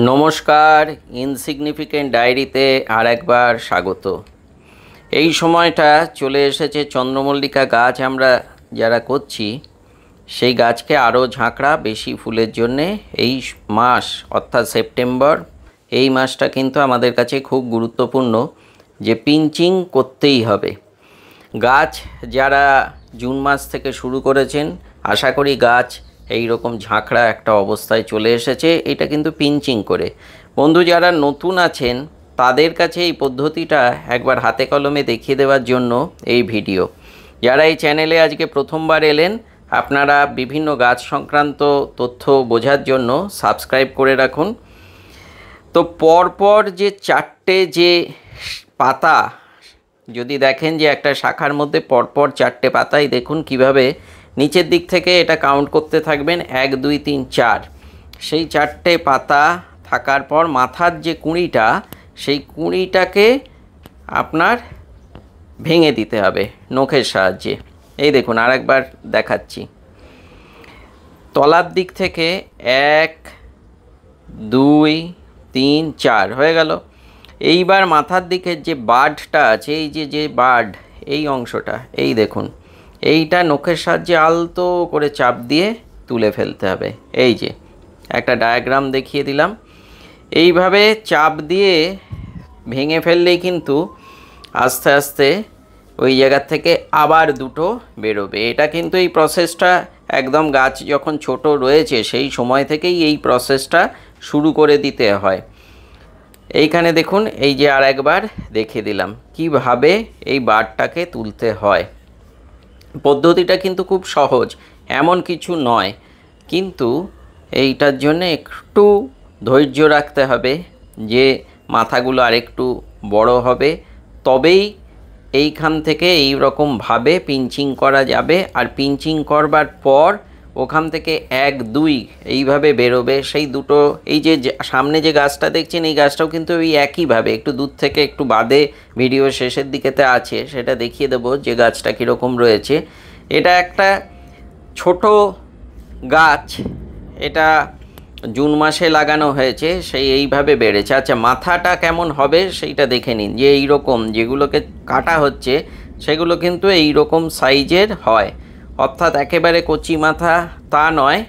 নমস্কার, ইনসিগনিফিকেন্ট ডায়েরিতে আর একবার স্বাগত। এই সময়টা চলে এসেছে চন্দ্রমল্লিকা গাছ আমরা যারা করছি সেই গাছকে আরও ঝাঁকড়া বেশি ফুলের জন্যে এই মাস অর্থাৎ সেপ্টেম্বর এই মাসটা কিন্তু আমাদের কাছে খুব গুরুত্বপূর্ণ, যে পিঞ্চিং করতেই হবে। গাছ যারা জুন মাস থেকে শুরু করেছেন আশা করি গাছ এই রকম ঝাঁকড়া একটা অবস্থায় চলে এসেছে, এটা কিন্তু পিঞ্চিং করে। বন্ধু যারা নতুন আছেন তাদের কাছে এই পদ্ধতিটা একবার হাতে কলমে দেখিয়ে দেওয়ার জন্য এই ভিডিও। যারা এই চ্যানেলে আজকে প্রথমবার এলেন আপনারা বিভিন্ন গাছ সংক্রান্ত তথ্য বোঝার জন্য সাবস্ক্রাইব করে রাখুন। তো পরপর যে চারটে যে পাতা যদি দেখেন যে একটা শাখার মধ্যে পরপর চারটে পাতাই দেখুন কিভাবে নিচের দিক থেকে এটা কাউন্ট করতে থাকবেন 1 2 3 4। সেই চারটে পাতা থাকার পর মাথার যে কুঁড়িটা সেই কুঁড়িটাকে আপনার ভেঙে দিতে হবে নখের সাহায্যে। এই দেখুন আরেকবার দেখাচ্ছি, তলার দিক থেকে 1 2 3 4 হয়ে গেল। এইবার মাথার দিকের যে বার্ডটা আছে, এই যে বার্ড এই অংশটা এই দেখুন, এইটা নখের সাহায্যে আলতো করে চাপ দিয়ে তুলে ফেলতে হবে। এই যে একটা ডায়াগ্রাম দেখিয়ে দিলাম, এইভাবে চাপ দিয়ে ভেঙে ফেললেই কিন্তু আস্তে আস্তে ওই জায়গার থেকে আবার দুটো বেরোবে। এটা কিন্তু এই প্রসেসটা একদম গাছ যখন ছোট রয়েছে সেই সময় থেকেই এই প্রসেসটা শুরু করে দিতে হয়। এইখানে দেখুন এই যে আর একবার দেখিয়ে দিলাম কিভাবে এই বারটাকে তুলতে হয়। পদ্ধতিটা কিন্তু খুব সহজ, এমন কিছু নয়, কিন্তু এইটার জন্য একটু ধৈর্য রাখতে হবে যে মাথাগুলো আরেকটু বড় হবে, তবেই এইখান থেকে এই রকমভাবে পিঞ্চিং করা যাবে। আর পিঞ্চিং করবার পর ওখান থেকে 1 2 এইভাবে বেরোবে। সেই দুটো এই যে সামনে যে গাছটা দেখছেন এই গাছটাও কিন্তু ওই একইভাবে, একটু দূর থেকে একটু বাদে ভিডিও শেষের দিকেতে আছে সেটা দেখিয়ে দেবো যে গাছটা কীরকম রয়েছে। এটা একটা ছোট গাছ, এটা জুন মাসে লাগানো হয়েছে, সেই এইভাবে বেড়েছে। আচ্ছা মাথাটা কেমন হবে সেইটা দেখে নিন, যে এই রকম যেগুলোকে কাটা হচ্ছে সেগুলো কিন্তু এই রকম সাইজের হয়, অর্থাৎ একেবারে কচি মাথা তা নয়,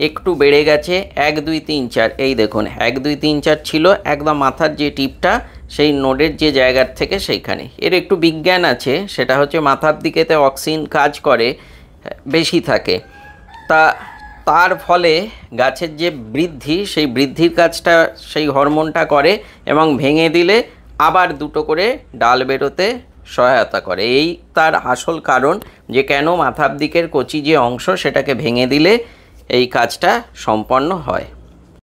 একটু বেড়ে গেছে। 1 2 3 4 এই দেখুন 1 2 3 4 ছিল একদম মাথার যে টিপটা সেই নোডের যে জায়গার থেকে সেইখানে। এর একটু বিজ্ঞান আছে, সেটা হচ্ছে মাথার দিকেতে অক্সিজেন কাজ করে বেশি থাকে, তার ফলে গাছের যে বৃদ্ধি সেই বৃদ্ধির কাজটা সেই হরমোনটা করে এবং ভেঙে দিলে আবার দুটো করে ডাল বেরোতে সহায়তা করে। এই তার আসল কারণ যে কেন মাথার দিকের কচি যে অংশ সেটাকে ভেঙে দিলে এই কাজটা সম্পন্ন হয়।